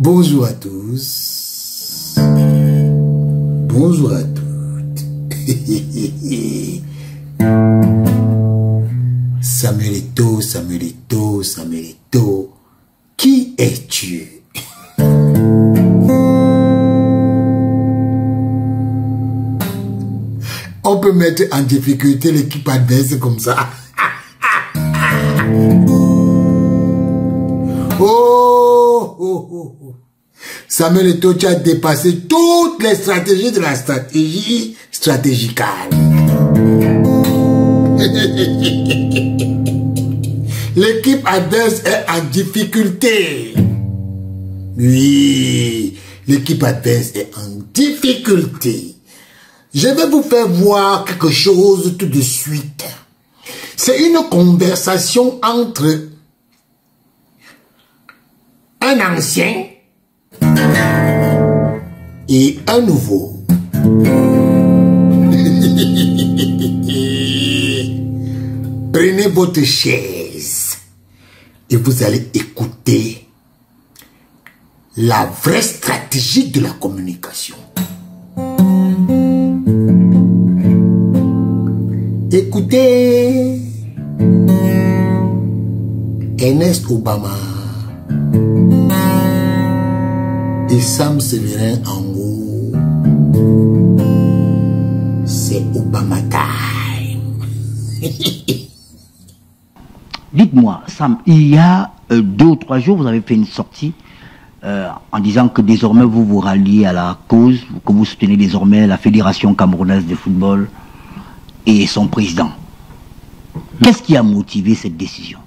Bonjour à tous. Bonjour à toutes. Samuelito, Samuelito, Samuelito. Qui es-tu? On peut mettre en difficulté l'équipe adverse comme ça. Oh. Samuelito, tu as dépassé toutes les stratégies de la stratégie stratégicale. L'équipe adverse est en difficulté. Oui, l'équipe adverse est en difficulté. Je vais vous faire voir quelque chose tout de suite. C'est une conversation entre un ancien et un nouveau. Prenez votre chaise et vous allez écouter la vraie stratégie de la communication. Écoutez Ernest Obama et Sam Séverin Ango. C'est Obama time. Dites-moi, Sam, il y a 2 ou 3 jours, vous avez fait une sortie en disant que désormais vous vous ralliez à la cause, que vous soutenez désormais la Fédération camerounaise de football et son président. Qu'est-ce qui a motivé cette décision?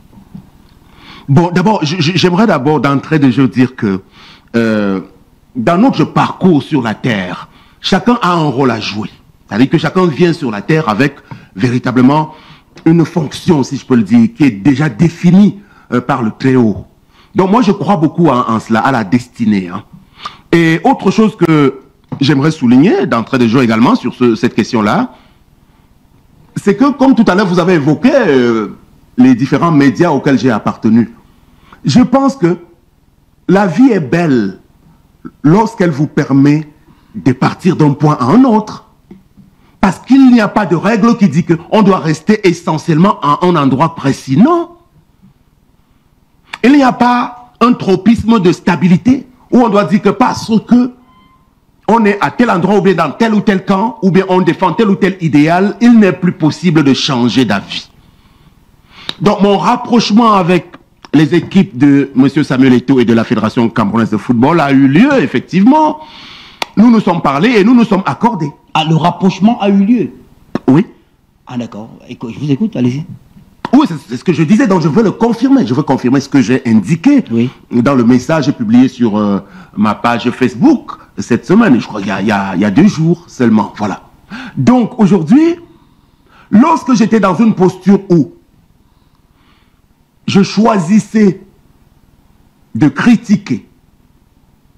Bon, d'abord, j'aimerais d'abord d'entrée de jeu dire que dans notre parcours sur la Terre, chacun a un rôle à jouer. C'est-à-dire que chacun vient sur la Terre avec véritablement une fonction, si je peux le dire, qui est déjà définie par le Très-Haut. Donc moi, je crois beaucoup en cela, à la destinée. Hein. Et autre chose que j'aimerais souligner d'entrée de jeu également sur cette question-là, c'est que, comme tout à l'heure, vous avez évoqué les différents médias auxquels j'ai appartenu. Je pense que la vie est belle lorsqu'elle vous permet de partir d'un point à un autre. Parce qu'il n'y a pas de règle qui dit qu'on doit rester essentiellement à un endroit précis. Non. Il n'y a pas un tropisme de stabilité où on doit dire que parce que on est à tel endroit ou bien dans tel ou tel camp, ou bien on défend tel ou tel idéal, il n'est plus possible de changer d'avis. Donc mon rapprochement avec les équipes de M. Samuelito et de la Fédération camerounaise de football a eu lieu, effectivement. Nous nous sommes parlé et nous nous sommes accordés. Ah, le rapprochement a eu lieu? Oui. Ah d'accord, je vous écoute, allez-y. Oui, c'est ce que je disais, donc je veux le confirmer. Je veux confirmer ce que j'ai indiqué dans le message publié sur ma page Facebook cette semaine. Je crois qu'il y a 2 jours seulement. Voilà. Donc aujourd'hui, lorsque j'étais dans une posture où je choisissais de critiquer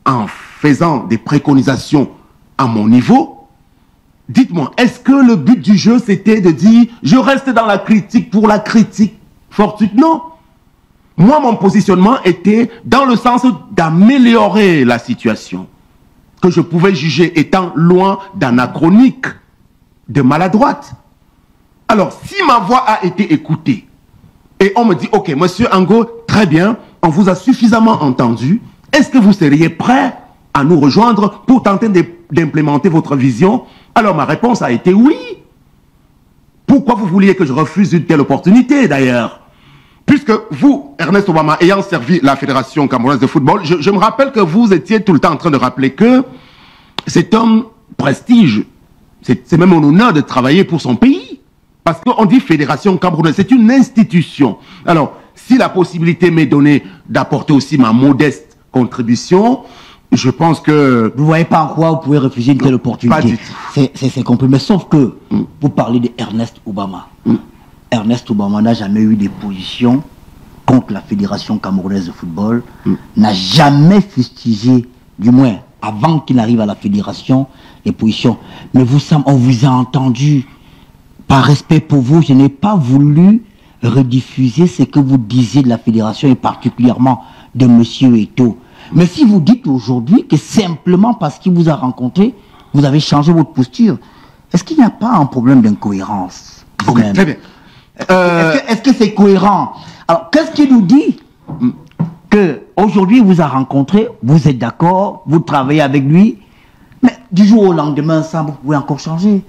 en faisant des préconisations à mon niveau, dites-moi, est-ce que le but du jeu, c'était de dire « je reste dans la critique pour la critique fortuite » Non. Moi, mon positionnement était dans le sens d'améliorer la situation, que je pouvais juger étant loin d'anachronique, de maladroite. Alors, si ma voix a été écoutée, et on me dit « ok, monsieur Ango, très bien, on vous a suffisamment entendu, est-ce que vous seriez prêt à nous rejoindre pour tenter d'implémenter votre vision ?» Alors ma réponse a été oui. Pourquoi vous vouliez que je refuse une telle opportunité d'ailleurs? Puisque vous, Ernest Obama, ayant servi la Fédération camerounaise de football, je me rappelle que vous étiez tout le temps en train de rappeler que c'est un prestige, c'est même un honneur de travailler pour son pays. Parce qu'on dit Fédération camerounaise, c'est une institution. Alors, si la possibilité m'est donnée d'apporter aussi ma modeste contribution, je pense que... Vous ne voyez pas en quoi vous pouvez refuser une telle opportunité. Pas du tout. C'est compris. Mais sauf que vous parlez d'Ernest Obama. Ernest Obama n'a jamais eu des positions contre la Fédération camerounaise de football. N'a jamais fustigé, du moins avant qu'il n'arrive à la Fédération, les positions. Mais vous, Sam, on vous a entendu. Par respect pour vous, je n'ai pas voulu rediffuser ce que vous disiez de la Fédération et particulièrement de M. Eto'o. Mais si vous dites aujourd'hui que simplement parce qu'il vous a rencontré, vous avez changé votre posture, est-ce qu'il n'y a pas un problème d'incohérence? Ok, très bien. Est-ce que c'est cohérent? Alors, qu'est-ce qui nous dit qu'aujourd'hui, il vous a rencontré, vous êtes d'accord, vous travaillez avec lui, mais du jour au lendemain, ça, vous pouvez encore changer?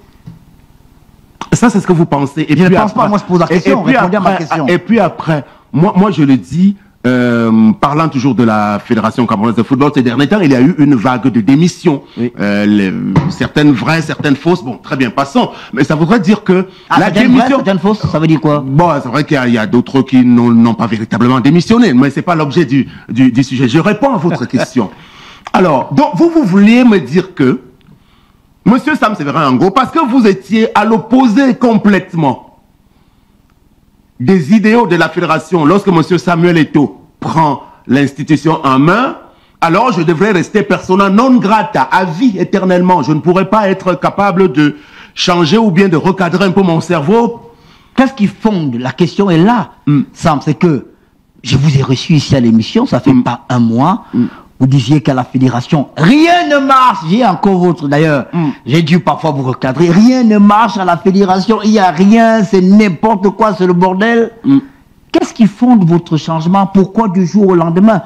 Ça, c'est ce que vous pensez. Et je puis ne pense pas, moi je pose la question, répondez à ma question. Et puis après, moi je le dis, parlant toujours de la Fédération camerounaise de football, ces derniers temps, il y a eu une vague de démissions. Oui. Certaines vraies, certaines fausses. Bon, très bien, passons. Mais ça voudrait dire que la démission... certaines fausses, ça veut dire quoi? Bon, c'est vrai qu'il y a d'autres qui n'ont pas véritablement démissionné, mais c'est pas l'objet du sujet. Je réponds à votre question. Alors, donc, vous vouliez me dire que Monsieur Sam Séverin Angot, parce que vous étiez à l'opposé complètement des idéaux de la fédération, lorsque Monsieur Samuel Eto'o prend l'institution en main, alors je devrais rester persona non grata, à vie éternellement. Je ne pourrais pas être capable de changer ou bien de recadrer un peu mon cerveau. Qu'est-ce qui fonde? La question est là, Sam, c'est que je vous ai reçu ici à l'émission, ça fait pas un mois. Vous disiez qu'à la fédération, rien ne marche. J'ai encore votre, d'ailleurs, j'ai dû parfois vous recadrer. Rien ne marche à la fédération, il n'y a rien, c'est n'importe quoi, c'est le bordel. Qu'est-ce qui fonde votre changement? Pourquoi du jour au lendemain?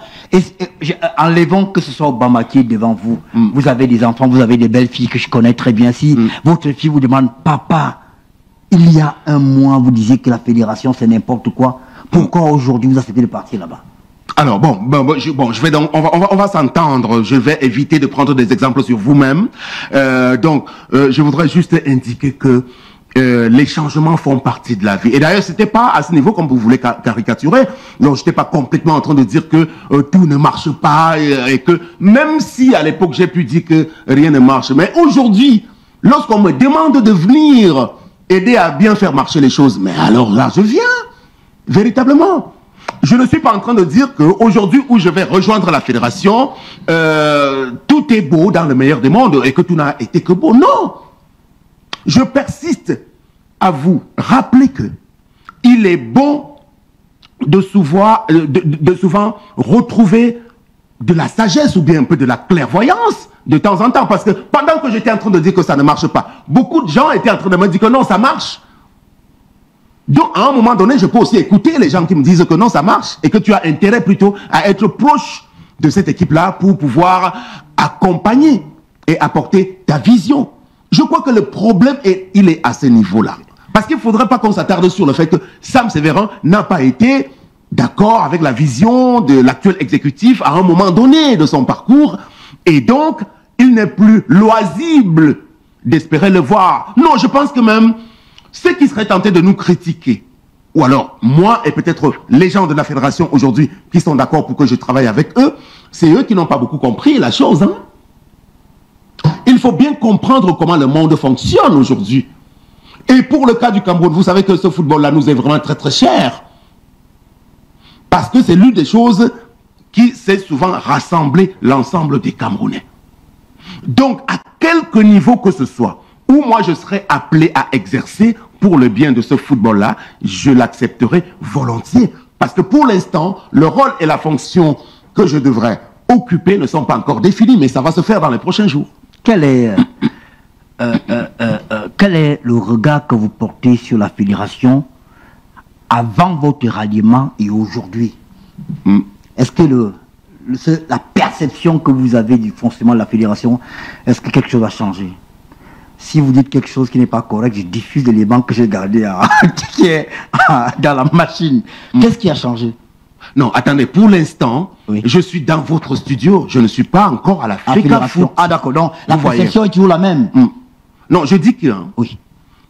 Enlevons que ce soit Obama qui est devant vous. Vous avez des enfants, vous avez des belles filles que je connais très bien. Si votre fille vous demande, papa, il y a un mois, vous disiez que la fédération c'est n'importe quoi. Pourquoi aujourd'hui vous acceptez de partir là-bas? Alors je vais donc on va s'entendre. Je vais éviter de prendre des exemples sur vous-même. Je voudrais juste indiquer que les changements font partie de la vie. Et d'ailleurs, c'était pas à ce niveau comme vous voulez caricaturer. Non, j'étais pas complètement en train de dire que tout ne marche pas et que même si à l'époque j'ai pu dire que rien ne marche, mais aujourd'hui, lorsqu'on me demande de venir aider à bien faire marcher les choses, mais alors là, je viens véritablement. Je ne suis pas en train de dire qu'aujourd'hui où je vais rejoindre la fédération, tout est beau dans le meilleur des mondes et que tout n'a été que beau. Non! Je persiste à vous rappeler que il est bon de souvent retrouver de la sagesse ou bien un peu de la clairvoyance de temps en temps. Parce que pendant que j'étais en train de dire que ça ne marche pas, beaucoup de gens étaient en train de me dire que non, ça marche. Donc, à un moment donné, je peux aussi écouter les gens qui me disent que non, ça marche et que tu as intérêt plutôt à être proche de cette équipe-là pour pouvoir accompagner et apporter ta vision. Je crois que le problème, il est à ce niveau-là. Parce qu'il ne faudrait pas qu'on s'attarde sur le fait que Sam Séverin n'a pas été d'accord avec la vision de l'actuel exécutif à un moment donné de son parcours. Et donc, il n'est plus loisible d'espérer le voir. Non, je pense que même ceux qui seraient tentés de nous critiquer, ou alors moi et peut-être les gens de la fédération aujourd'hui qui sont d'accord pour que je travaille avec eux, c'est eux qui n'ont pas beaucoup compris la chose. Il faut bien comprendre comment le monde fonctionne aujourd'hui. Et pour le cas du Cameroun, vous savez que ce football-là nous est vraiment très très cher. Parce que c'est l'une des choses qui sait souvent rassembler l'ensemble des Camerounais. Donc, à quelque niveau que ce soit, où moi je serais appelé à exercer pour le bien de ce football-là, je l'accepterai volontiers. Parce que pour l'instant, le rôle et la fonction que je devrais occuper ne sont pas encore définis, mais ça va se faire dans les prochains jours. Quel est le regard que vous portez sur la fédération avant votre ralliement et aujourd'hui? Est-ce que la perception que vous avez du fonctionnement de la fédération, est-ce que quelque chose a changé? Si vous dites quelque chose qui n'est pas correct, je diffuse l'élément que j'ai gardé qui est dans la machine. Qu'est-ce qui a changé? Non, attendez, pour l'instant, oui, je suis dans votre studio, je ne suis pas encore à la fédération. Ah d'accord, donc la perception est toujours la même. Non, je dis que oui,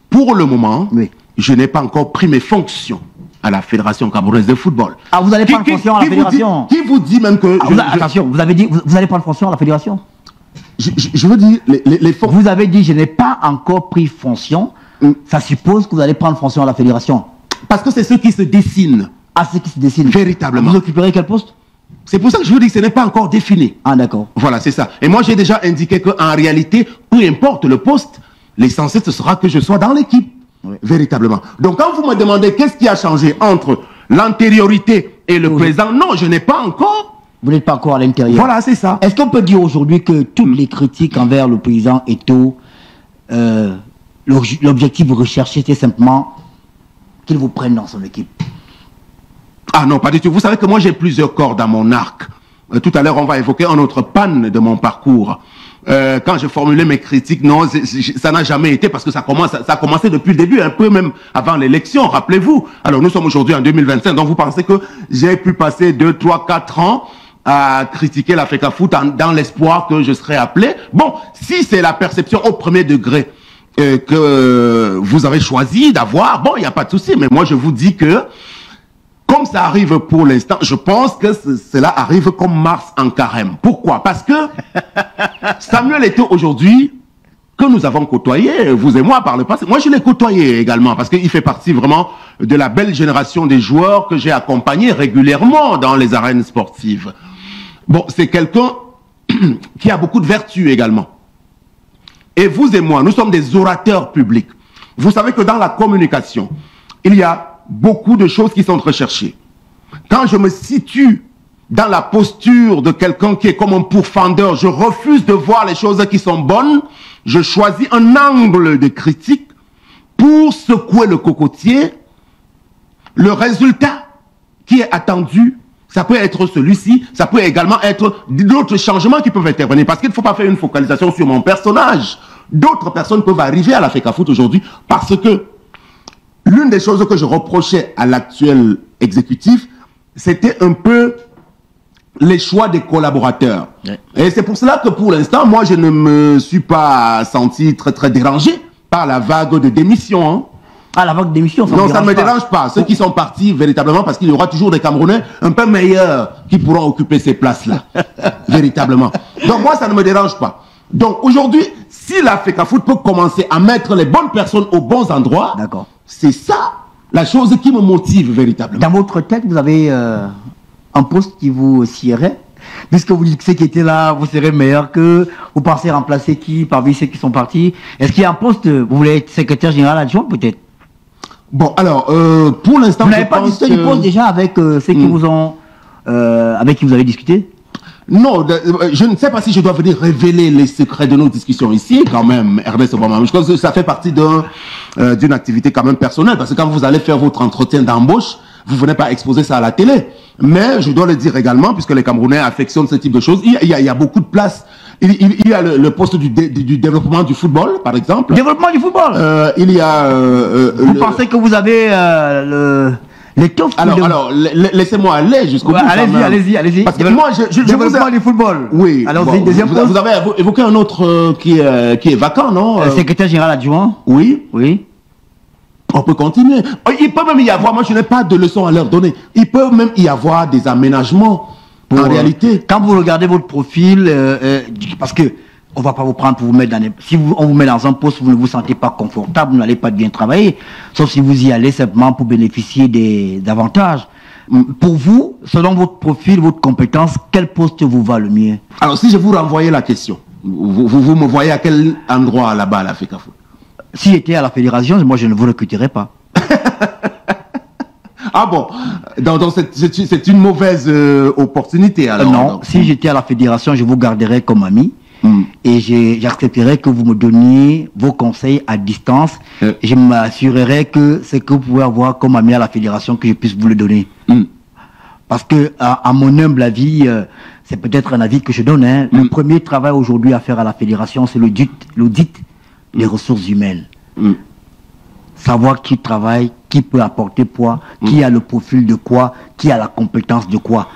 pour le moment, oui, je n'ai pas encore pris mes fonctions à la Fédération camerounaise de football. Ah, vous n'allez prendre fonction à la fédération? Qui vous dit même que... Attention, vous avez dit, vous allez prendre fonction à la fédération? Je veux dire, les fonctions... Vous avez dit, je n'ai pas encore pris fonction, ça suppose que vous allez prendre fonction à la fédération? Parce que c'est ce qui se dessine. Ah, ce qui se dessine. Véritablement. Vous occuperez quel poste? C'est pour ça que je vous dis que ce n'est pas encore défini. Ah, d'accord. Voilà, c'est ça. Et moi, j'ai déjà indiqué qu'en réalité, peu importe le poste, l'essentiel, ce sera que je sois dans l'équipe. Oui. Véritablement. Donc, quand vous me demandez qu'est-ce qui a changé entre l'antériorité et le présent, non, je n'ai pas encore Vous n'êtes pas encore à l'intérieur. Voilà, c'est ça. Est-ce qu'on peut dire aujourd'hui que toutes les critiques envers le président Eto'o, l'objectif recherché, c'est simplement qu'il vous prenne dans son équipe? Ah non, pas du tout. Vous savez que moi, j'ai plusieurs cordes à mon arc. Tout à l'heure, on va évoquer un autre panne de mon parcours. Quand j'ai formulé mes critiques, non, ça n'a jamais été parce que ça a commencé depuis le début, un peu même avant l'élection, rappelez-vous. Alors, nous sommes aujourd'hui en 2025, donc vous pensez que j'ai pu passer 2, 3, 4 ans à critiquer l'Africa Foot dans l'espoir que je serais appelé? Bon, si c'est la perception au premier degré que vous avez choisi d'avoir, bon, il n'y a pas de souci, mais moi, je vous dis que comme ça arrive pour l'instant, je pense que cela arrive comme Mars en carême. Pourquoi? Parce que Samuel Eto'o aujourd'hui, que nous avons côtoyé, vous et moi par le passé, moi je l'ai côtoyé également, parce qu'il fait partie vraiment de la belle génération des joueurs que j'ai accompagnés régulièrement dans les arènes sportives. Bon, c'est quelqu'un qui a beaucoup de vertus également. Et vous et moi, nous sommes des orateurs publics. Vous savez que dans la communication, il y a beaucoup de choses qui sont recherchées. Quand je me situe dans la posture de quelqu'un qui est comme un pourfendeur, je refuse de voir les choses qui sont bonnes, je choisis un angle de critique pour secouer le cocotier. Le résultat qui est attendu, ça peut être celui-ci, ça peut également être d'autres changements qui peuvent intervenir, parce qu'il ne faut pas faire une focalisation sur mon personnage. D'autres personnes peuvent arriver à l'Africa Foot aujourd'hui parce que l'une des choses que je reprochais à l'actuel exécutif, c'était un peu les choix des collaborateurs. Ouais. Et c'est pour cela que pour l'instant, moi, je ne me suis pas senti très dérangé par la vague de démission. Hein. Ah, la vague de démission, non, ça ne me dérange pas. Ceux qui sont partis véritablement, parce qu'il y aura toujours des Camerounais un peu meilleurs qui pourront occuper ces places-là. Véritablement. Donc moi, ça ne me dérange pas. Donc aujourd'hui, si l'Africa Foot peut commencer à mettre les bonnes personnes aux bons endroits, c'est ça la chose qui me motive véritablement. Dans votre tête, vous avez un poste qui vous siérait, puisque vous dites que ceux qui étaient là, vous serez meilleur que, vous pensez remplacer qui parmi ceux qui sont partis. Est-ce qu'il y a un poste, vous voulez être secrétaire général adjoint peut-être? Bon, alors, pour l'instant, vous n'avez pas discuté du poste déjà avec ceux qui vous ont, avec qui vous avez discuté? Non, je ne sais pas si je dois venir révéler les secrets de nos discussions ici, quand même, Ernest Obama. Je pense que ça fait partie d'une activité quand même personnelle, parce que quand vous allez faire votre entretien d'embauche, vous ne venez pas exposer ça à la télé. Mais je dois le dire également, puisque les Camerounais affectionnent ce type de choses, il y a beaucoup de place. Il y a le poste du développement du football, par exemple. Développement du football il y a... vous pensez que vous avez l'étoffe? Alors, laissez-moi aller jusqu'au bout. Allez-y. Parce que moi, je développement du football. Oui. Alors, bon, vous avez évoqué un autre qui est vacant, non? Secrétaire général adjoint. Oui. Oui. On peut continuer. Il peut même y avoir, moi je n'ai pas de leçons à leur donner, il peut même y avoir des aménagements en réalité. Quand vous regardez votre profil, parce que on ne va pas vous prendre pour vous mettre dans les... Si on vous met dans un poste où vous ne vous sentez pas confortable, vous n'allez pas bien travailler, sauf si vous y allez simplement pour bénéficier des avantages. Pour vous, selon votre profil, votre compétence, quel poste vous va le mieux? Alors si je vous renvoyais la question, vous me voyez à quel endroit là-bas à l'Africa Foot? Si j'étais à la fédération, moi je ne vous recruterais pas. Ah bon, donc c'est une mauvaise opportunité alors? Non, donc. Si j'étais à la fédération, je vous garderais comme ami. Et j'accepterais que vous me donniez vos conseils à distance. Et je m'assurerais que c'est que vous pouvez avoir comme ami à la fédération, que je puisse vous le donner. Parce que, à mon humble avis, c'est peut-être un avis que je donne. Hein, le premier travail aujourd'hui à faire à la fédération, c'est l'audit des ressources humaines. Savoir qui travaille, qui peut apporter quoi, qui a le profil de quoi, qui a la compétence de quoi.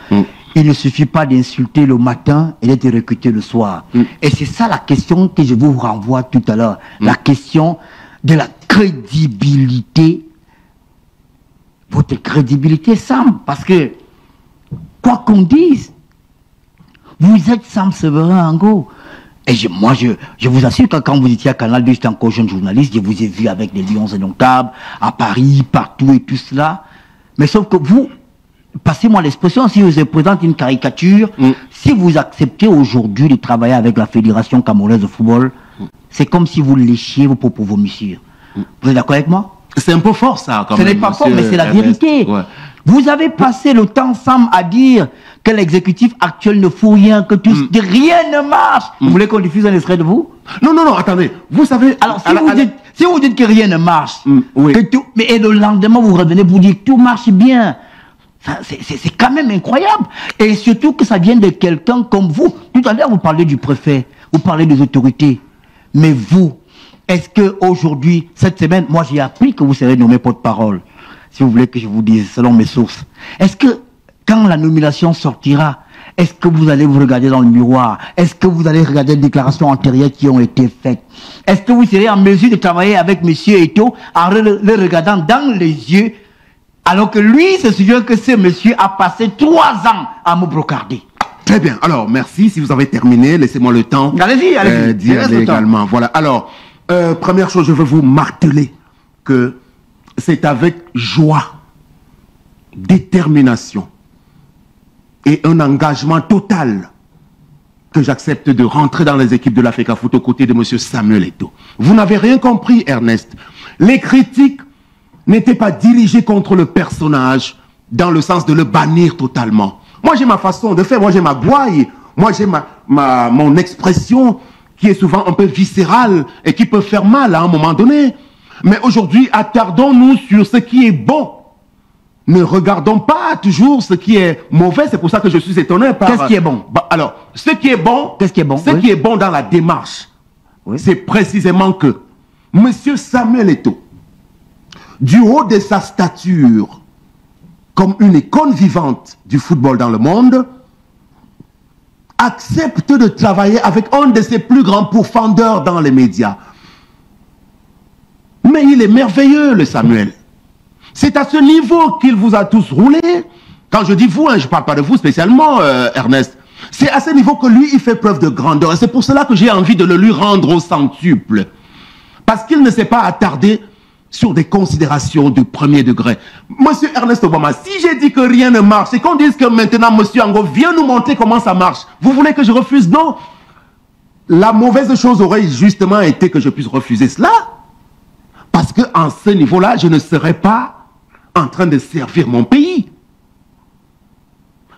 Il ne suffit pas d'insulter le matin et d'être recruté le soir. Et c'est ça la question que je vous renvoie tout à l'heure. La question de la crédibilité. Votre crédibilité, Sam, parce que, quoi qu'on dise, vous êtes Sam Séverin Angot. Et moi, je vous assure que quand vous étiez à Canal 2, j'étais encore jeune journaliste, je vous ai vu avec les Lions Indomptables, à Paris, partout et tout cela. Mais sauf que vous, passez-moi l'expression, si je vous présente une caricature, si vous acceptez aujourd'hui de travailler avec la Fédération camerounaise de football, c'est comme si vous léchiez vos propres vomissures. Vous êtes d'accord avec moi? C'est un peu fort ça, quand même. Ce n'est pas fort, mais c'est la vérité. Ouais. Vous avez passé le temps ensemble à dire que l'exécutif actuel ne fout rien, que rien ne marche. Vous voulez qu'on diffuse un extrait de vous? Non, non, non, attendez. Vous savez... Alors, si vous dites que rien ne marche, oui. que tout, et le lendemain, vous revenez pour dire que tout marche bien, c'est quand même incroyable. Et surtout que ça vient de quelqu'un comme vous. Tout à l'heure, vous parlez du préfet, vous parlez des autorités. Mais vous, est-ce qu'aujourd'hui, cette semaine, moi j'ai appris que vous serez nommé porte-parole, si vous voulez que je vous dise, selon mes sources. Est-ce que, quand la nomination sortira, est-ce que vous allez vous regarder dans le miroir? Est-ce que vous allez regarder les déclarations antérieures qui ont été faites? Est-ce que vous serez en mesure de travailler avec M. Eto'o en le regardant dans les yeux, alors que lui se souvient que ce monsieur a passé 3 ans à me brocarder? Très bien. Alors, merci. Si vous avez terminé, laissez-moi le temps allez-y, d'y aller également. Voilà. Alors, première chose, je veux vous marteler que c'est avec joie, détermination et un engagement total que j'accepte de rentrer dans les équipes de l'Africa Foot aux côtés de M. Samuel Eto'o. Vous n'avez rien compris, Ernest. Les critiques n'étaient pas dirigées contre le personnage dans le sens de le bannir totalement. Moi, j'ai ma façon de faire, moi, j'ai ma gouaille, moi, j'ai mon expression qui est souvent un peu viscérale et qui peut faire mal à un moment donné. Mais aujourd'hui, attardons-nous sur ce qui est bon. Ne regardons pas toujours ce qui est mauvais. C'est pour ça que je suis étonné par... Qu'est-ce qui est bon? Alors, ce qui est bon... Qu'est-ce qui est bon? Ce qui est bon dans la démarche, c'est précisément que M. Samuel Eto'o, du haut de sa stature, comme une icône vivante du football dans le monde, accepte de travailler avec un de ses plus grands pourfendeurs dans les médias. Mais il est merveilleux, le Samuel. C'est à ce niveau qu'il vous a tous roulé. Quand je dis vous, hein, je ne parle pas de vous spécialement, Ernest. C'est à ce niveau que lui, il fait preuve de grandeur. Et c'est pour cela que j'ai envie de le lui rendre au centuple. Parce qu'il ne s'est pas attardé sur des considérations de premier degré. Monsieur Ernest Obama, si j'ai dit que rien ne marche, et qu'on dise que maintenant Monsieur Ango vient nous montrer comment ça marche, vous voulez que je refuse? Non. La mauvaise chose aurait justement été que je puisse refuser cela. Parce qu'en ce niveau-là, je ne serais pas en train de servir mon pays.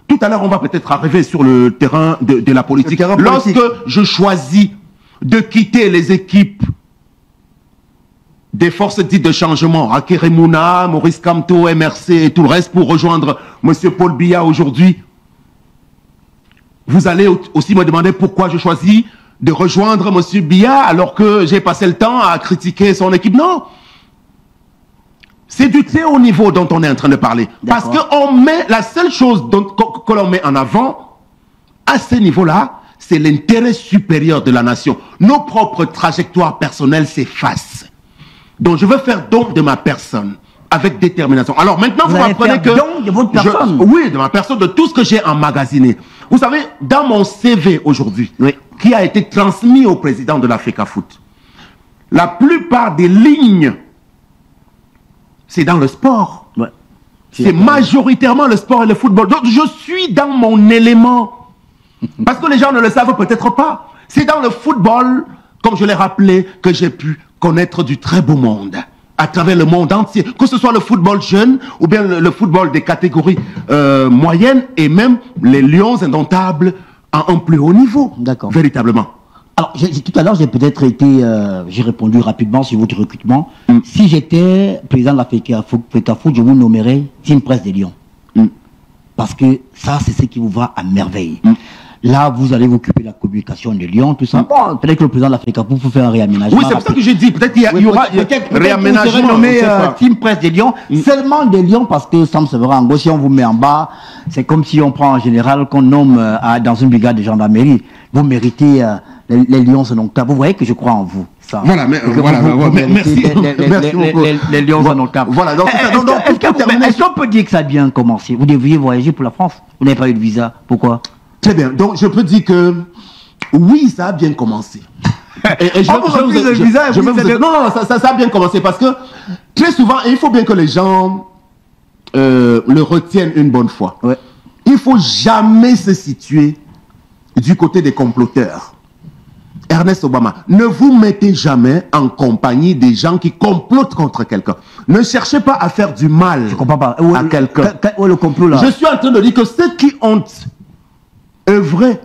Tout à l'heure, on va peut-être arriver sur le terrain de la politique. Lorsque je choisis de quitter les équipes des forces dites de changement, Akeremouna, Maurice Kamto, MRC et tout le reste pour rejoindre M. Paul Biya aujourd'hui, vous allez aussi me demander pourquoi je choisis de rejoindre M. Biya alors que j'ai passé le temps à critiquer son équipe. Non. C'est du très haut niveau dont on est en train de parler. Parce qu'on met, la seule chose que l'on met en avant, à ce niveau-là, c'est l'intérêt supérieur de la nation. Nos propres trajectoires personnelles s'effacent. Donc je veux faire don de ma personne avec détermination. Alors maintenant, vous m'apprenez que... don de votre personne? Oui, de ma personne, de tout ce que j'ai emmagasiné. Vous savez, dans mon CV aujourd'hui, qui a été transmis au président de l'Africa Foot, la plupart des lignes, c'est dans le sport. C'est majoritairement le sport et le football. Donc je suis dans mon élément. Parce que les gens ne le savent peut-être pas. C'est dans le football, comme je l'ai rappelé, que j'ai pu connaître du très beau monde. À travers le monde entier. Que ce soit le football jeune ou bien le football des catégories moyennes et même les Lions indomptables à un plus haut niveau. D'accord. Véritablement. Alors, tout à l'heure, j'ai peut-être été... j'ai répondu rapidement sur votre recrutement. Si j'étais président de l'Africa Foot, je vous nommerais Team Presse des Lions. Parce que ça, c'est ce qui vous va à merveille. Là, vous allez vous occuper de la communication de Lyon, tout ça. Bon, peut-être que le président de l'Africa Foot faut faire un réaménagement. Oui, c'est pour ça que j'ai dit. Peut-être qu'il y aura un réaménagement. Vous serez nommé Team Presse des Lions. Seulement des Lions parce que Sam Severin, si on vous met en bas, c'est comme si on prend en général qu'on nomme dans une brigade de gendarmerie. Vous méritez les Lions, donc vous voyez que je crois en vous. Ça. Voilà, mais merci. Les Lions sont notables. Voilà, donc est-ce qu'on peut dire que ça a bien commencé? Vous devriez voyager pour la France. Vous n'avez pas eu de visa. Pourquoi? Très bien. Donc, je peux dire que oui, ça a bien commencé. Non, ça a bien commencé parce que très souvent, et il faut bien que les gens le retiennent une bonne fois. Il ne faut jamais se situer du côté des comploteurs. Ernest Obama, ne vous mettez jamais en compagnie des gens qui complotent contre quelqu'un. Ne cherchez pas à faire du mal à quelqu'un. Où est le complot là? Je suis en train de dire que ceux qui ont œuvré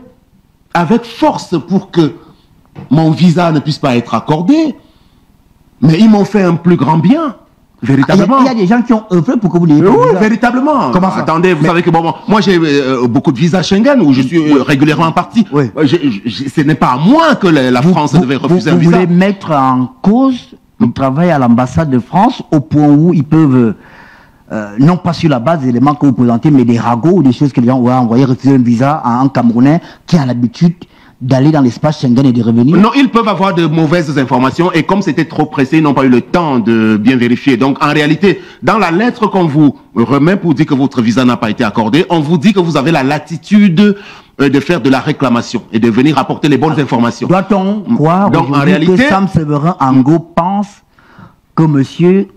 avec force pour que mon visa ne puisse pas être accordé, mais ils m'ont fait un plus grand bien. Véritablement. Il y a des gens qui ont œuvré pour que vous n'ayez pas de Oui, visa. véritablement. Comment ça? Attendez, vous savez que moi j'ai beaucoup de visas Schengen où je suis régulièrement parti. Oui. Ce n'est pas à moi que la France devait refuser un vous visa. voulez mettre en cause le travail à l'ambassade de France au point où ils peuvent, non pas sur la base des éléments que vous présentez, mais des ragots ou des choses que les gens ont envoyé refuser un visa à un Camerounais qui a l'habitude d'aller dans l'espace Schengen et de revenir? Non, ils peuvent avoir de mauvaises informations et comme c'était trop pressé, ils n'ont pas eu le temps de bien vérifier. Donc en réalité, dans la lettre qu'on vous remet pour dire que votre visa n'a pas été accordé, on vous dit que vous avez la latitude de faire de la réclamation et de venir apporter les bonnes informations. Doit-on croire Donc en réalité, que Sam Séverin Ango pense que monsieur,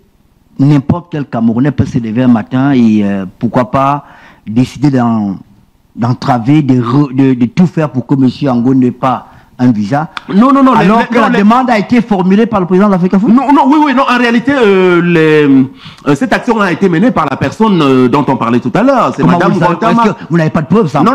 n'importe quel Camerounais peut se lever un matin et pourquoi pas décider d'entraver, de tout faire pour que M. Ango n'ait pas un visa? Non. Alors que la demande a été formulée par le président de l'Afrique Foot? Non, en réalité, cette action a été menée par la personne dont on parlait tout à l'heure. C'est Madame Guantama. Est-ce que vous n'avez pas de preuves, ça? Non,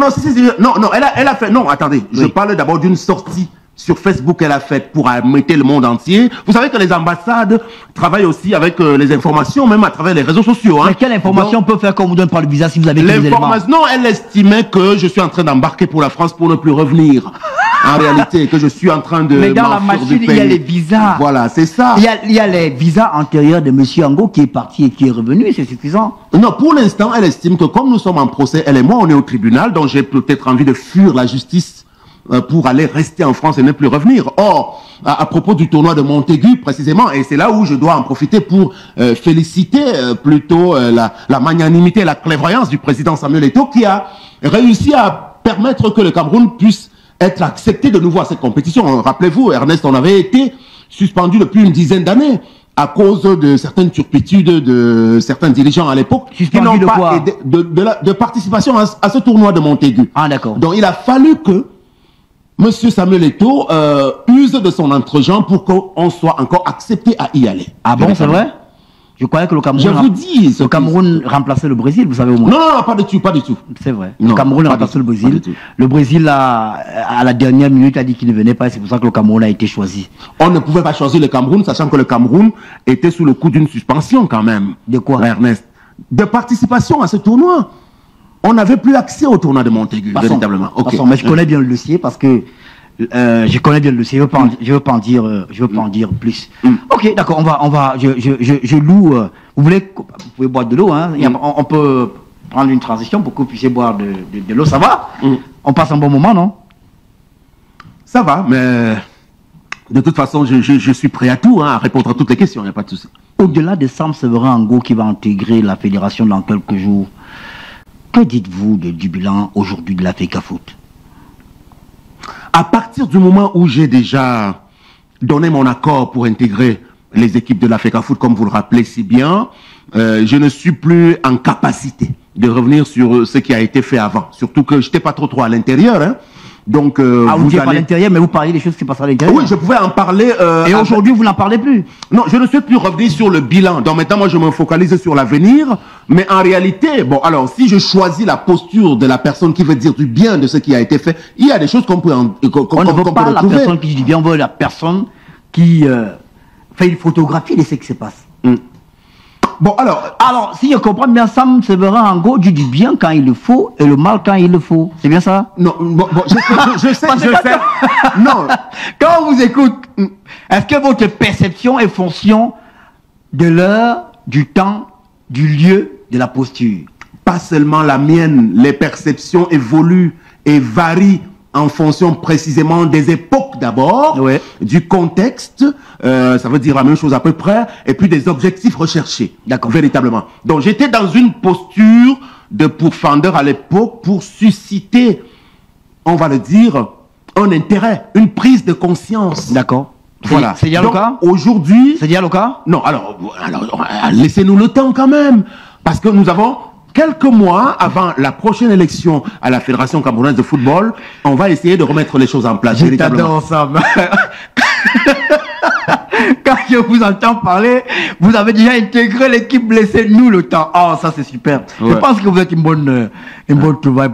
elle a fait, non, attendez, oui. Je parle d'abord d'une sortie sur Facebook qu'elle a faite pour amener le monde entier. Vous savez que les ambassades travaillent aussi avec les informations, même à travers les réseaux sociaux. Hein. Mais quelle information peut faire qu'on vous donne par le visa si vous avez des éléments? Non, elle estimait que je suis en train d'embarquer pour la France pour ne plus revenir. En réalité, que je suis en train de... Mais dans la machine, il y a les visas. Voilà, c'est ça. Il y a les visas antérieurs de M. Ango qui est parti et qui est revenu, c'est suffisant. Non, pour l'instant, elle estime que comme nous sommes en procès, elle et moi, on est au tribunal, donc j'ai peut-être envie de fuir la justice pour aller rester en France et ne plus revenir. Or, à propos du tournoi de Montaigu, précisément, et c'est là où je dois en profiter pour féliciter plutôt la magnanimité et la clairvoyance du président Samuel Eto'o qui a réussi à permettre que le Cameroun puisse être accepté de nouveau à cette compétition. Rappelez-vous, Ernest, on avait été suspendu depuis une dizaine d'années à cause de certaines turpitudes de certains dirigeants à l'époque qui n'ont pas aidé de participation à ce tournoi de Montaigu. Ah, d'accord. Donc, il a fallu que Monsieur Samuel Eto'o use de son entre-gens pour qu'on soit encore accepté à y aller. Ah bon, c'est vrai? Je croyais que le Cameroun... Je vous dis... Le Cameroun remplaçait le Brésil, vous savez au moins. Non, pas du tout, pas du tout. C'est vrai. Non, le Cameroun remplaçait le Brésil. Le Brésil, à la dernière minute, a dit qu'il ne venait pas et c'est pour ça que le Cameroun a été choisi. On ne pouvait pas choisir le Cameroun, sachant que le Cameroun était sous le coup d'une suspension quand même. De quoi, Ernest? De participation à ce tournoi. On n'avait plus accès au tournoi de Montaigu, véritablement. Okay. Mais je connais bien le dossier parce que je connais bien le dossier. Je veux pas en dire plus. Ok, d'accord. Je loue. Vous pouvez boire de l'eau. Hein. On peut prendre une transition pour que vous puissiez boire de l'eau. Ça va? On passe un bon moment, non? Ça va, mais de toute façon, je suis prêt à tout, hein, à répondre à toutes les questions. Il n'y a pas de souci. Au-delà de Sam Séverin Ango qui va intégrer la fédération dans quelques jours, que dites-vous du bilan aujourd'hui de l'Africa Foot? À partir du moment où j'ai déjà donné mon accord pour intégrer les équipes de l'Africa Foot, comme vous le rappelez si bien, je ne suis plus en capacité de revenir sur ce qui a été fait avant. Surtout que je n'étais pas trop à l'intérieur. Hein. Donc, vous n'étiez pas à l'intérieur, mais vous parliez des choses qui passent à l'intérieur. Oui, je pouvais en parler. Et aujourd'hui, vous n'en parlez plus? Non, je ne souhaite plus revenir sur le bilan. Donc maintenant, moi, je me focalise sur l'avenir. Mais en réalité, bon, alors, si je choisis la posture de la personne qui veut dire du bien de ce qui a été fait, il y a des choses qu'on peut on ne veut pas la personne qui dit du bien, on veut la personne qui fait une photographie de ce qui se passe. Bon, alors, si je comprends bien, Sam Séverin Ango dit du bien quand il le faut et le mal quand il le faut. C'est bien ça? Non, je sais. Non. Quand on vous écoute, est-ce que votre perception est fonction de l'heure, du temps, du lieu, de la posture? Pas seulement la mienne. Les perceptions évoluent et varient en fonction précisément des époques d'abord, ouais, du contexte, ça veut dire la même chose à peu près, et puis des objectifs recherchés, véritablement. Donc j'étais dans une posture de pourfendeur à l'époque pour susciter, on va le dire, un intérêt, une prise de conscience. D'accord. Voilà. C'est bien le cas? Aujourd'hui... C'est bien le cas? Non, alors laissez-nous le temps quand même, parce que nous avons quelques mois avant la prochaine élection à la Fédération camerounaise de football, on va essayer de remettre les choses en place. Je t'adore, Sam. Quand je vous entends parler, vous avez déjà intégré l'équipe blessée, nous le temps. Oh, ça c'est super. Ouais. Je pense que vous êtes une bonne trouvaille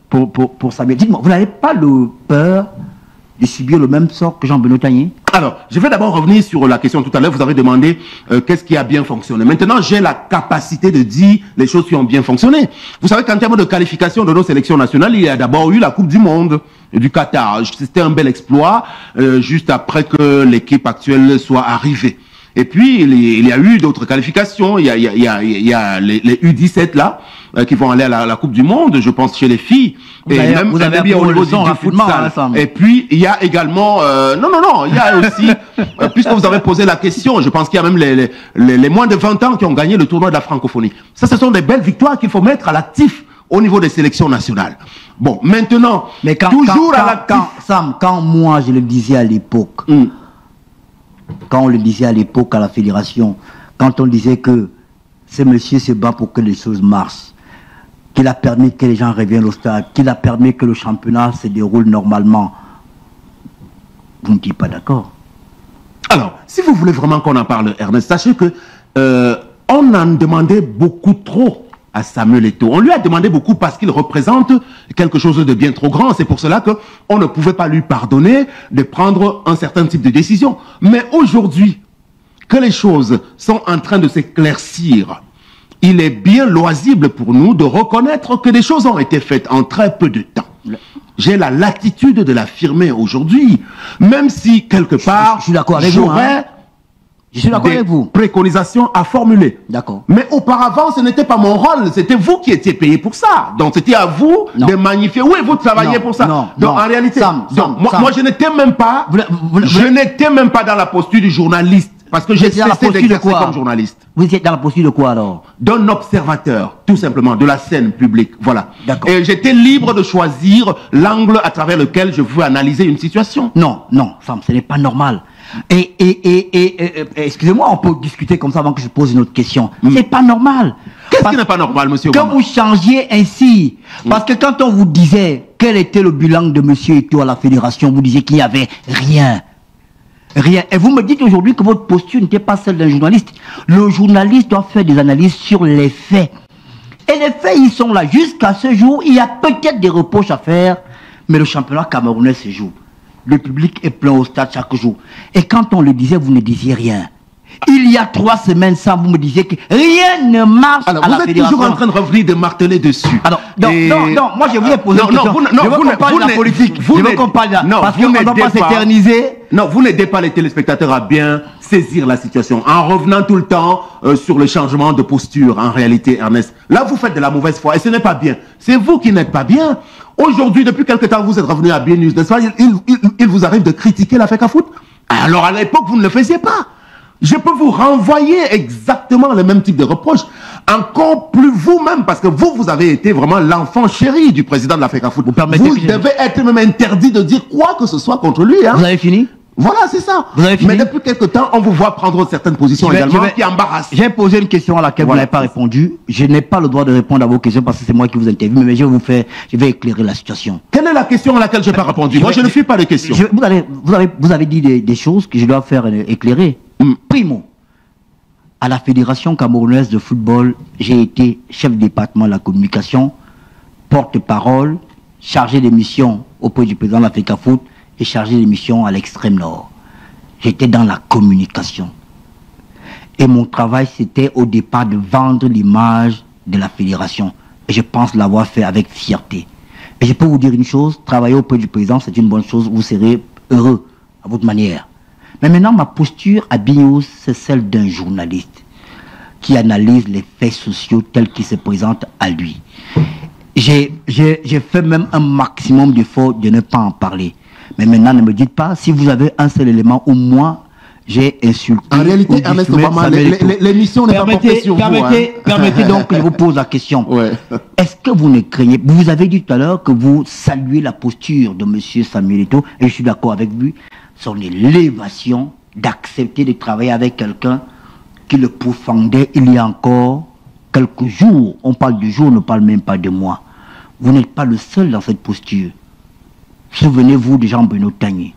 pour Samuel. Dites-moi, vous n'avez pas le peur de subir le même sort que Jean-Benoît Tagné? Alors, je vais d'abord revenir sur la question tout à l'heure. Vous avez demandé qu'est-ce qui a bien fonctionné. Maintenant, j'ai la capacité de dire les choses qui ont bien fonctionné. Vous savez qu'en termes de qualification de nos sélections nationales, il y a d'abord eu la Coupe du Monde du Qatar. C'était un bel exploit, juste après que l'équipe actuelle soit arrivée. Et puis, il y a eu d'autres qualifications. Il y a les U17 là, qui vont aller à la Coupe du Monde, je pense, chez les filles. Vous avez appris au niveau du futsal. Et puis, il y a également... non, il y a aussi... puisque vous avez posé la question, je pense qu'il y a même les moins de 20 ans qui ont gagné le tournoi de la francophonie. Ça, ce sont des belles victoires qu'il faut mettre à l'actif au niveau des sélections nationales. Bon, maintenant, mais quand moi, je le disais à l'époque... Quand on le disait à l'époque à la fédération, quand on disait que ce monsieur se bat pour que les choses marchent, qu'il a permis que les gens reviennent au stade, qu'il a permis que le championnat se déroule normalement, vous n'étiez pas d'accord? Alors, si vous voulez vraiment qu'on en parle, Ernest, sachez que on en demandait beaucoup trop à Samuel Eto'o. On lui a demandé beaucoup parce qu'il représente quelque chose de bien trop grand. C'est pour cela qu'on ne pouvait pas lui pardonner de prendre un certain type de décision. Mais aujourd'hui, que les choses sont en train de s'éclaircir, il est bien loisible pour nous de reconnaître que des choses ont été faites en très peu de temps. J'ai la latitude de l'affirmer aujourd'hui, même si quelque part, je suis d'accord avec vous, hein. Je suis d'accord avec vous. Préconisations à formuler. D'accord. Mais auparavant, ce n'était pas mon rôle. C'était vous qui étiez payé pour ça. Donc, c'était à vous de magnifier. Oui, vous travaillez pour ça. Donc, en réalité, moi, je n'étais même pas, je n'étais même pas dans la posture du journaliste. Parce que j'ai cessé d'exercer comme journaliste. Vous étiez dans la posture de quoi alors? D'un observateur, tout simplement, de la scène publique. Voilà. D'accord. Et j'étais libre de choisir l'angle à travers lequel je veux analyser une situation. Non, Sam, ce n'est pas normal. Excusez-moi, on peut discuter comme ça avant que je pose une autre question. C'est pas normal. Qu'est-ce qui n'est pas normal, monsieur Obama? Quand vous changiez ainsi, parce que quand on vous disait quel était le bilan de monsieur Eto'o à la fédération, vous disiez qu'il n'y avait rien. Rien. Et vous me dites aujourd'hui que votre posture n'était pas celle d'un journaliste. Le journaliste doit faire des analyses sur les faits. Et les faits, ils sont là. Jusqu'à ce jour, il y a peut-être des reproches à faire, mais le championnat camerounais se joue. Le public est plein au stade chaque jour. Et quand on le disait, vous ne disiez rien. Il y a 3 semaines, ça, vous me disiez que rien ne marche à la fédération. Vous êtes toujours en train de revenir, de marteler dessus. Alors, non, moi je voulais poser une question. Je veux qu'on parle de la politique. Je veux qu'on parle de la... Parce qu'on ne doit pas s'éterniser. Non, vous n'aidez pas les téléspectateurs à bien saisir la situation. En revenant tout le temps sur le changement de posture, en réalité, Ernest. Là, vous faites de la mauvaise foi et ce n'est pas bien. C'est vous qui n'êtes pas bien. Aujourd'hui, depuis quelque temps, vous êtes revenu à BNews, n'est-ce pas? Il vous arrive de critiquer la FECAFOOT. Alors, à l'époque, vous ne le faisiez pas. Je peux vous renvoyer exactement le même type de reproches, encore plus vous-même, parce que vous avez été vraiment l'enfant chéri du président de la FECAFOOT. Vous devez être même interdit de dire quoi que ce soit contre lui. Hein. Vous avez fini? Voilà, c'est ça. Vous avez fini? Mais depuis quelque temps, on vous voit prendre certaines positions également qui embarrassent. J'ai posé une question à laquelle vous n'avez pas répondu. Je n'ai pas le droit de répondre à vos questions parce que c'est moi qui vous interviewe, mais je vais éclairer la situation. Quelle est la question à laquelle je n'ai pas répondu? Moi, je ne fais pas de questions. Vous avez dit des choses que je dois faire éclairer. Primo, à la Fédération camerounaise de football, j'ai été chef de département de la communication, porte-parole, chargé des missions auprès du président de la FECAFOOT et chargé des missions à l'extrême nord. J'étais dans la communication. Et mon travail, c'était au départ de vendre l'image de la fédération. Et je pense l'avoir fait avec fierté. Et je peux vous dire une chose, travailler auprès du président, c'est une bonne chose, vous serez heureux à votre manière. Mais maintenant, ma posture à BNews, c'est celle d'un journaliste qui analyse les faits sociaux tels qu'ils se présentent à lui. J'ai fait même un maximum d'efforts de ne pas en parler. Mais maintenant, ne me dites pas, si vous avez un seul élément où moi, j'ai insulté... En réalité, Ernest Obama, l'émission n'est pas portée sur vous. Permettez donc que je vous pose la question. Ouais. Est-ce que vous ne craignez... Vous avez dit tout à l'heure que vous saluez la posture de M. Samuel Eto'o, et je suis d'accord avec lui, son élévation d'accepter de travailler avec quelqu'un qui le pourfendait il y a encore quelques jours, on parle du jour, on ne parle même pas de mois. Vous n'êtes pas le seul dans cette posture. Souvenez-vous de Jean-Bruno Tagné.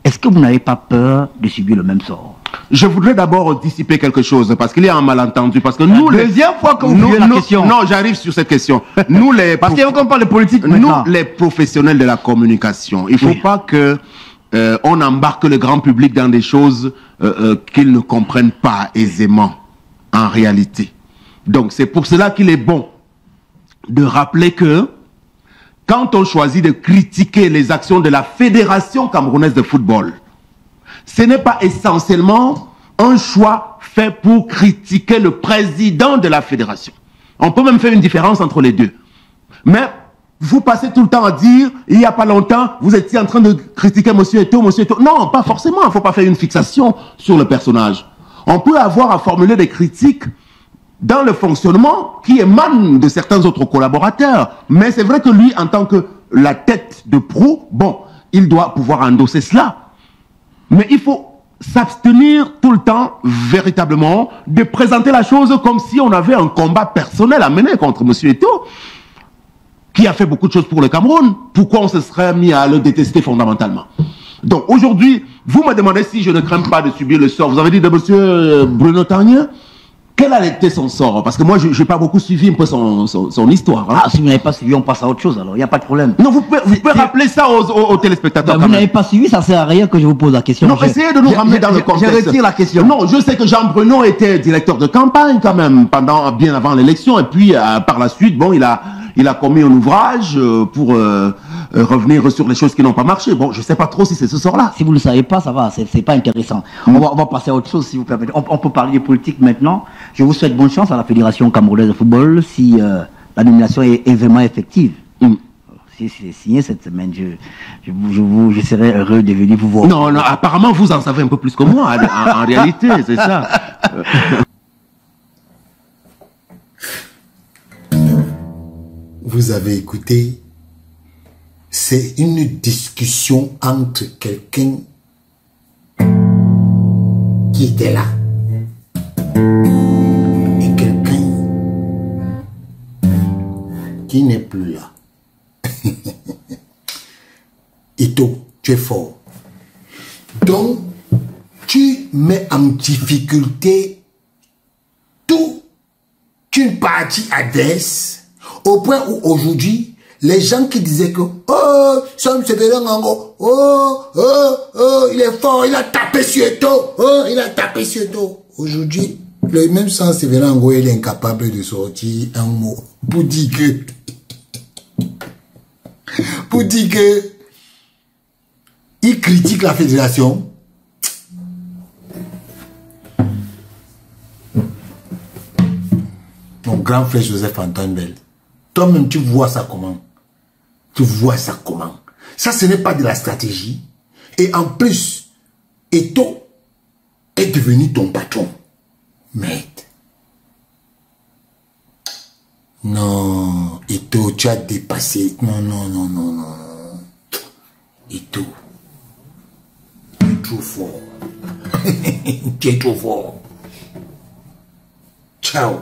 Est-ce que vous n'avez pas peur de subir le même sort? Je voudrais d'abord dissiper quelque chose, parce qu'il y a un malentendu. Parce que nous, deuxième fois que vous posez la question. Non, j'arrive sur cette question. Nous, parce qu'il faut qu'on parle de politique maintenant. Nous, les professionnels de la communication, il ne faut pas que on embarque le grand public dans des choses qu'ils ne comprennent pas aisément, en réalité. Donc, c'est pour cela qu'il est bon de rappeler que quand on choisit de critiquer les actions de la Fédération camerounaise de football, ce n'est pas essentiellement un choix fait pour critiquer le président de la fédération. On peut même faire une différence entre les deux. Mais vous passez tout le temps à dire, il n'y a pas longtemps, vous étiez en train de critiquer Monsieur Eto'o, Monsieur Eto'o. Non, pas forcément, il ne faut pas faire une fixation sur le personnage. On peut avoir à formuler des critiques dans le fonctionnement qui émane de certains autres collaborateurs. Mais c'est vrai que lui, en tant que la tête de proue, bon, il doit pouvoir endosser cela. Mais il faut s'abstenir tout le temps, véritablement, de présenter la chose comme si on avait un combat personnel à mener contre M. Eto'o, qui a fait beaucoup de choses pour le Cameroun. Pourquoi on se serait mis à le détester fondamentalement? Donc aujourd'hui, vous me demandez si je ne crains pas de subir le sort. Vous avez dit de M. Bruno Tagné. Quel a été son sort? Parce que moi, je n'ai pas beaucoup suivi un peu son histoire. Hein. Ah, si vous n'avez pas suivi, on passe à autre chose, alors il n'y a pas de problème. Non, vous pouvez rappeler ça aux téléspectateurs. Vous n'avez pas suivi, ça ne sert à rien que je vous pose la question. Non, essayez de nous ramener dans le contexte. Je retire la question. Non, je sais que Jean Bruno était directeur de campagne quand même, bien avant l'élection. Et puis, par la suite, bon, il a commis un ouvrage pour revenir sur les choses qui n'ont pas marché. Bon, je ne sais pas trop si c'est ce sort-là. Si vous ne le savez pas, ça va, c'est pas intéressant. On va passer à autre chose, si vous permettez. On peut parler de politique maintenant. Je vous souhaite bonne chance à la Fédération camerounaise de football si la nomination est vraiment effective. Si c'est signé cette semaine, je serai heureux de venir vous voir. Non, apparemment, vous en savez un peu plus que moi, en réalité, c'est ça. Vous avez écouté, c'est une discussion entre quelqu'un qui était là et quelqu'un qui n'est plus là. Eto'o, tu es fort. Donc, tu mets en difficulté toute une partie adverse au point où aujourd'hui, les gens qui disaient que oh, Sam Sévérin Ngango, il est fort, il a tapé sur Eto'o, il a tapé sur Eto'o. Aujourd'hui, le même Sam Sévérin Ngango, il est incapable de sortir un mot pour dire que il critique la fédération. Mon grand frère Joseph Antoine Bell, toi-même tu vois ça comment? Tu vois ça comment? Ça, ce n'est pas de la stratégie. Et en plus, Eto'o est devenu ton patron. Mais non, Eto'o, tu as dépassé. Non. Eto'o, tu es trop fort. Tu es trop fort. Ciao.